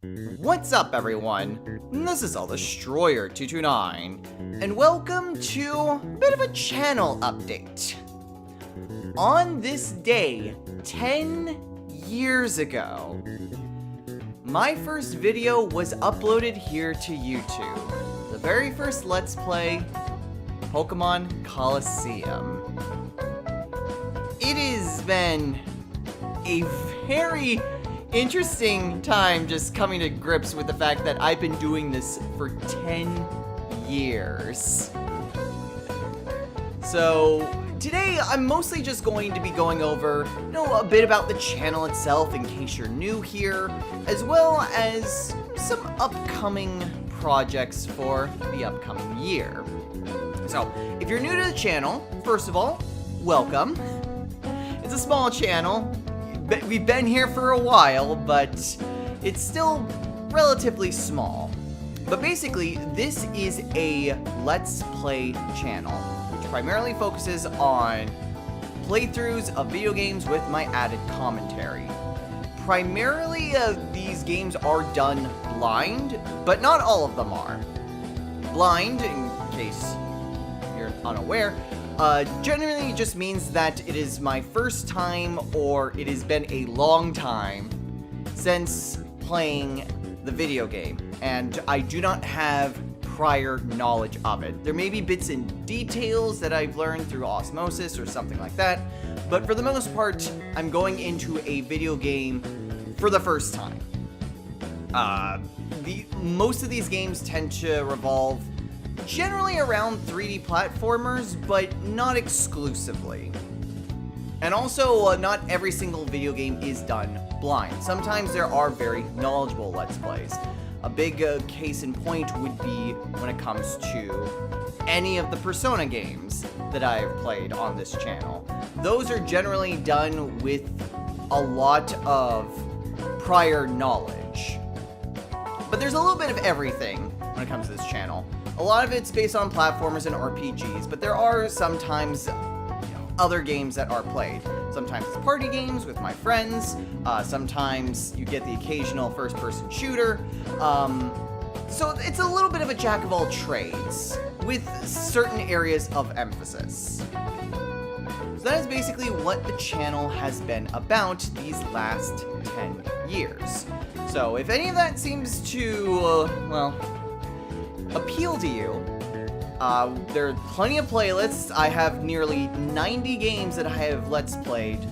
What's up, everyone? This is AllDestroyer229, and welcome to a bit of a channel update. On this day, 10 years ago, my first video was uploaded here to YouTube. The very first Let's Play, Pokemon Colosseum. It has been a very interesting time just coming to grips with the fact that I've been doing this for 10 years. So today I'm mostly just going to be going over, a bit about the channel itself in case you're new here, as well as some upcoming projects for the upcoming year. So if you're new to the channel, first of all, welcome. It's a small channel. We've been here for a while, but it's still relatively small. But basically, this is a Let's Play channel, which primarily focuses on playthroughs of video games with my added commentary. Primarily, these games are done blind, but not all of them are. Blind, in case you're unaware, generally just means that it is my first time, or it has been a long time since playing the video game, and I do not have prior knowledge of it. There may be bits and details that I've learned through osmosis or something like that, but for the most part, I'm going into a video game for the first time. Most of these games tend to revolve generally around 3D platformers, but not exclusively. And also, not every single video game is done blind. Sometimes there are very knowledgeable Let's Plays. A big case in point would be when it comes to any of the Persona games that I've played on this channel. Those are generally done with a lot of prior knowledge. But there's a little bit of everything when it comes to this channel. A lot of it's based on platformers and RPGs, but there are sometimes other games that are played. Sometimes it's party games with my friends, sometimes you get the occasional first-person shooter, so it's a little bit of a jack of all trades, with certain areas of emphasis. So that is basically what the channel has been about these last 10 years. So if any of that seems to, appeal to you, there are plenty of playlists. I have nearly 90 games that I have Let's Played.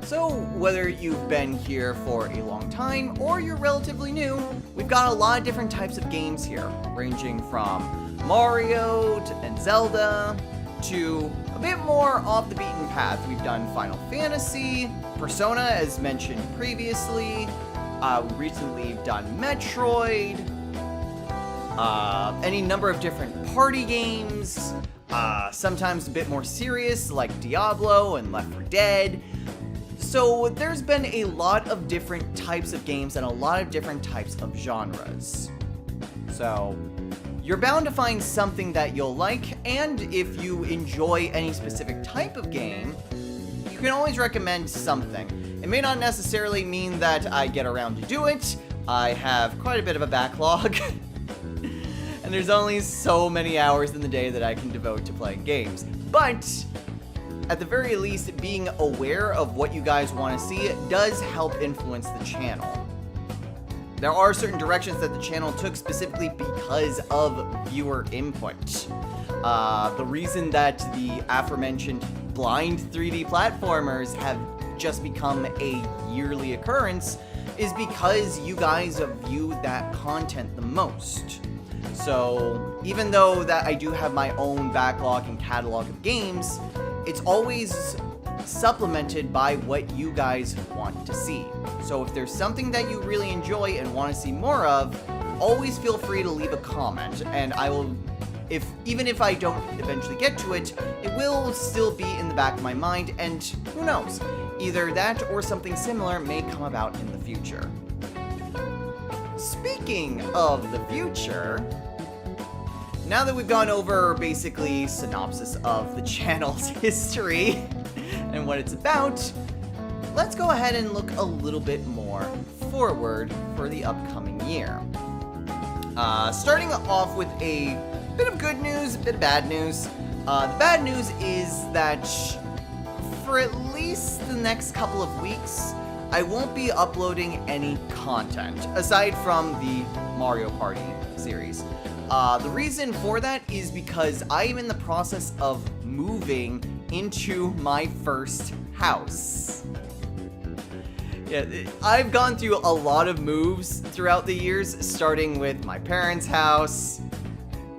So whether you've been here for a long time or you're relatively new, we've got a lot of different types of games here, ranging from Mario and Zelda to a bit more off the beaten path. We've done Final Fantasy, Persona as mentioned previously, recently we've done Metroid, any number of different party games, sometimes a bit more serious like Diablo and Left 4 Dead. So there's been a lot of different types of games and a lot of different types of genres. So you're bound to find something that you'll like, and if you enjoy any specific type of game, you can always recommend something. It may not necessarily mean that I get around to do it. I have quite a bit of a backlog. And there's only so many hours in the day that I can devote to playing games. But at the very least, being aware of what you guys want to see does help influence the channel. There are certain directions that the channel took specifically because of viewer input. The reason that the aforementioned blind 3D platformers have just become a yearly occurrence is because you guys view that content the most. So even though that I do have my own backlog and catalog of games, it's always supplemented by what you guys want to see. So if there's something that you really enjoy and want to see more of, always feel free to leave a comment, and I will, even if I don't eventually get to it, it will still be in the back of my mind, and who knows, either that or something similar may come about in the future. Speaking of the future, now that we've gone over basically synopsis of the channel's history and what it's about, let's go ahead and look a little bit more forward for the upcoming year. Starting off with a bit of good news, a bit of bad news. The bad news is that for at least the next couple of weeks, I won't be uploading any content, aside from the Mario Party series. The reason for that is because I am in the process of moving into my first house. Yeah, I've gone through a lot of moves throughout the years, starting with my parents' house,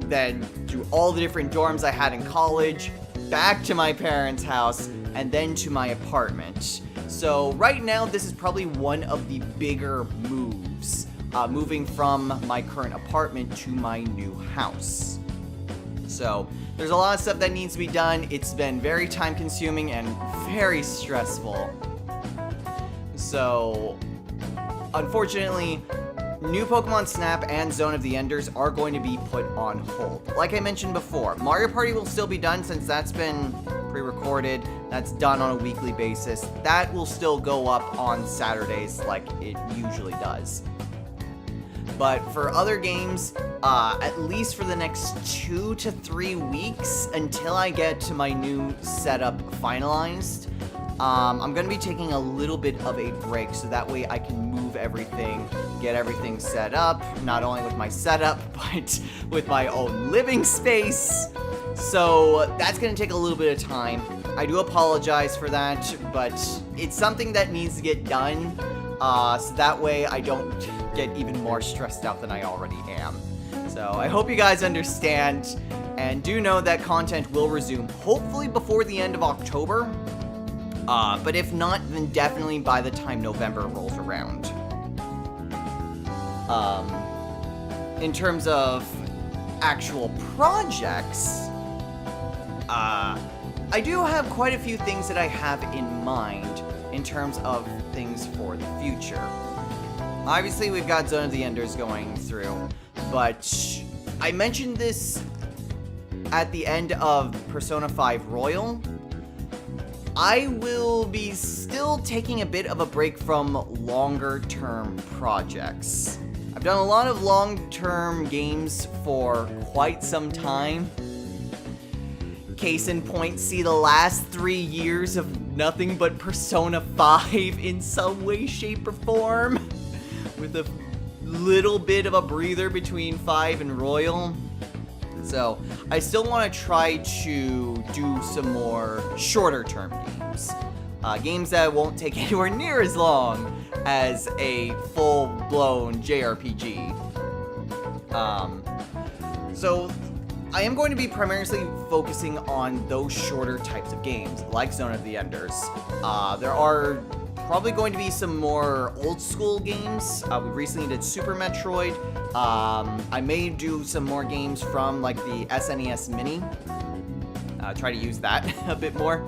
then through all the different dorms I had in college, back to my parents' house, and then to my apartment. So right now, this is probably one of the bigger moves, moving from my current apartment to my new house. So there's a lot of stuff that needs to be done. It's been very time consuming and very stressful. So unfortunately, new Pokemon Snap and Zone of the Enders are going to be put on hold. Like I mentioned before, Mario Party will still be done since that's been pre-recorded. That's done on a weekly basis. That will still go up on Saturdays like it usually does. But for other games, at least for the next 2 to 3 weeks until I get to my new setup finalized, I'm going to be taking a little bit of a break so that way I can move everything, get everything set up, not only with my setup, but with my own living space. So that's going to take a little bit of time. I do apologize for that, but it's something that needs to get done, so that way I don't get even more stressed out than I already am. So I hope you guys understand, and do know that content will resume, hopefully before the end of October. But if not, then definitely by the time November rolls around. In terms of actual projects, I do have quite a few things that I have in mind in terms of things for the future. Obviously, we've got Zone of the Enders going through, but I mentioned this at the end of Persona 5 Royal. I will be still taking a bit of a break from longer-term projects. I've done a lot of long-term games for quite some time. Case in point, see the last 3 years of nothing but Persona 5 in some way, shape, or form. With a little bit of a breather between 5 and Royal. So, I still want to try to do some more shorter-term games. Games that won't take anywhere near as long as a full-blown JRPG. So, I am going to be primarily focusing on those shorter types of games, like Zone of the Enders. There are probably going to be some more old-school games. We recently did Super Metroid. I may do some more games from, like, the SNES Mini. Try to use that a bit more.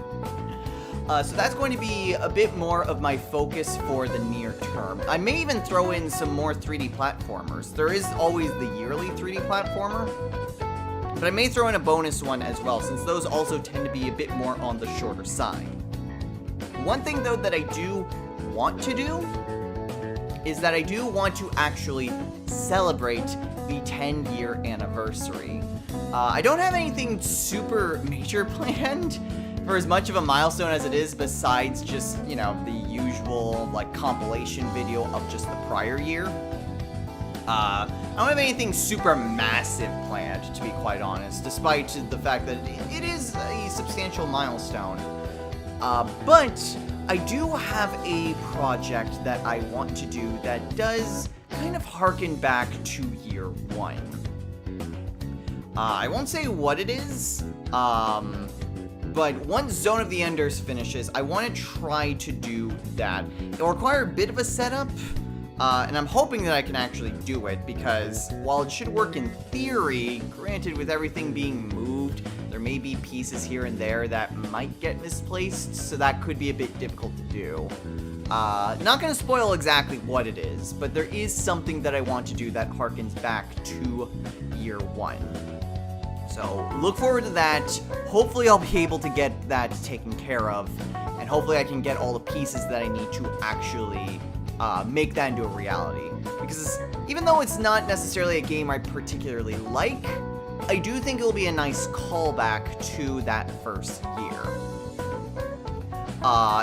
So that's going to be a bit more of my focus for the near term. I may even throw in some more 3D platformers. There is always the yearly 3D platformer, but I may throw in a bonus one as well, since those also tend to be a bit more on the shorter side. One thing, though, that I do want to do is that I do want to actually celebrate the 10-year anniversary. I don't have anything super major planned for as much of a milestone as it is, besides just, you know, the usual, like, compilation video of just the prior year. I don't have anything super massive planned, to be quite honest, despite the fact that it is a substantial milestone. But I do have a project that I want to do that does kind of harken back to year one. I won't say what it is, but once Zone of the Enders finishes, I want to try to do that. It'll require a bit of a setup, and I'm hoping that I can actually do it, because while it should work in theory, granted with everything being moved, there may be pieces here and there that might get misplaced, so that could be a bit difficult to do. Not going to spoil exactly what it is, but there is something that I want to do that harkens back to year one. So look forward to that. Hopefully I'll be able to get that taken care of, and hopefully I can get all the pieces that I need to actually make that into a reality. Because even though it's not necessarily a game I particularly like, I do think it'll be a nice callback to that first year.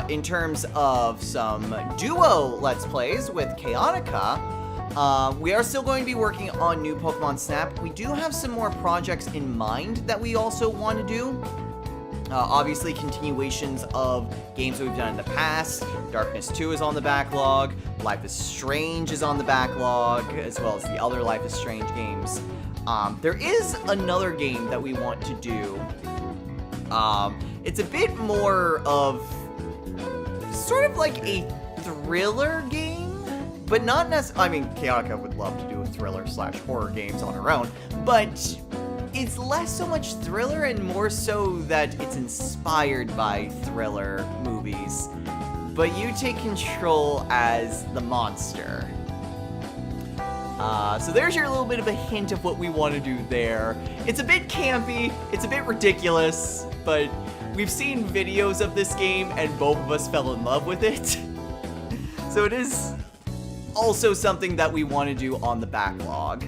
In terms of some duo Let's Plays with Chaotica, we are still going to be working on new Pokemon Snap. We do have some more projects in mind that we also want to do. Obviously, continuations of games that we've done in the past. Darkness 2 is on the backlog. Life is Strange is on the backlog, as well as the other Life is Strange games. There is another game that we want to do. It's a bit more of sort of like a thriller game, but not necessarily. I mean, Chaotica would love to do a thriller/horror games on her own, but it's less so much thriller and more so that it's inspired by thriller movies. But you take control as the monster. So there's your little bit of a hint of what we want to do there. It's a bit campy, it's a bit ridiculous, but we've seen videos of this game and both of us fell in love with it. So it is also something that we want to do on the backlog.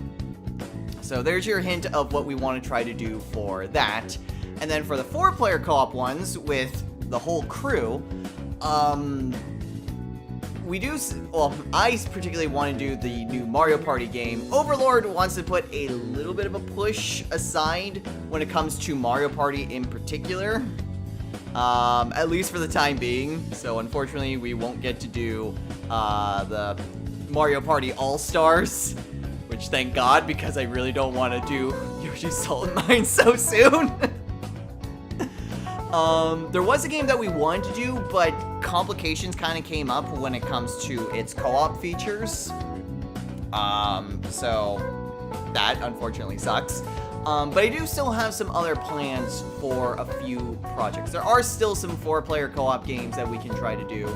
So there's your hint of what we want to try to do for that. And then for the 4-player co-op ones with the whole crew, I particularly want to do the new Mario Party game. Overlord wants to put a little bit of a push aside when it comes to Mario Party in particular, at least for the time being. So unfortunately, we won't get to do the Mario Party All-Stars, which thank God, because I really don't want to do Yoshi's Salt and Mine so soon. There was a game that we wanted to do, but complications kind of came up when it comes to its co-op features. So that unfortunately sucks. But I do still have some other plans for a few projects. There are still some 4-player co-op games that we can try to do.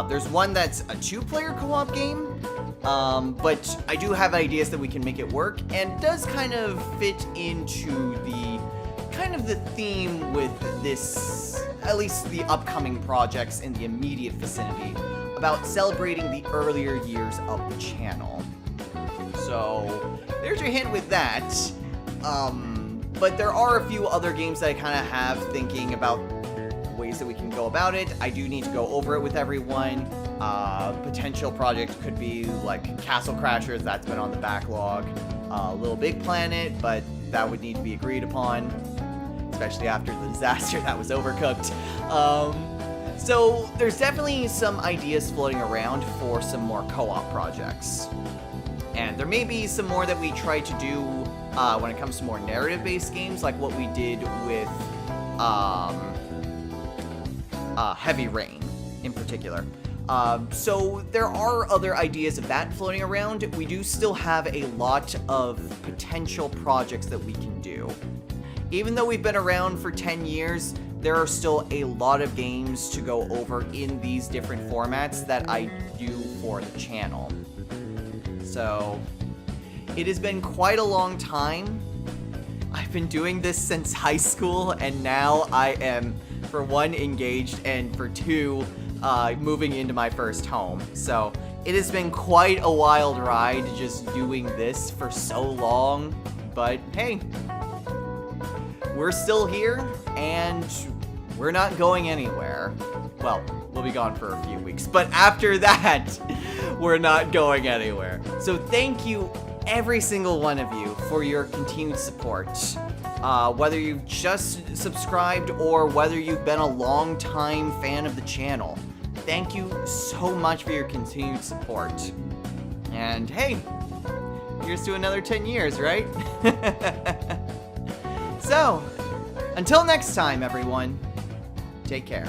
There's one that's a 2-player co-op game, but I do have ideas that we can make it work, and does kind of fit into the theme with this, at least the upcoming projects in the immediate vicinity, about celebrating the earlier years of the channel. So there's your hint with that. But there are a few other games that I kind of have thinking about ways that we can go about it. I do need to go over it with everyone. Potential projects could be like Castle Crashers, that's been on the backlog. Little Big Planet, but that would need to be agreed upon, especially after the disaster that was Overcooked. So there's definitely some ideas floating around for some more co-op projects. And there may be some more that we try to do when it comes to more narrative-based games, like what we did with Heavy Rain in particular. So there are other ideas of that floating around. We do still have a lot of potential projects that we can do. Even though we've been around for 10 years, there are still a lot of games to go over in these different formats that I do for the channel. So it has been quite a long time. I've been doing this since high school, and now I am, for one, engaged, and for two, moving into my first home. So it has been quite a wild ride just doing this for so long, but hey, we're still here, and we're not going anywhere. Well, we'll be gone for a few weeks, but after that, we're not going anywhere. So thank you, every single one of you, for your continued support. Whether you've just subscribed or whether you've been a long-time fan of the channel, thank you so much for your continued support. And hey, here's to another 10 years, right? So, until next time, everyone, take care.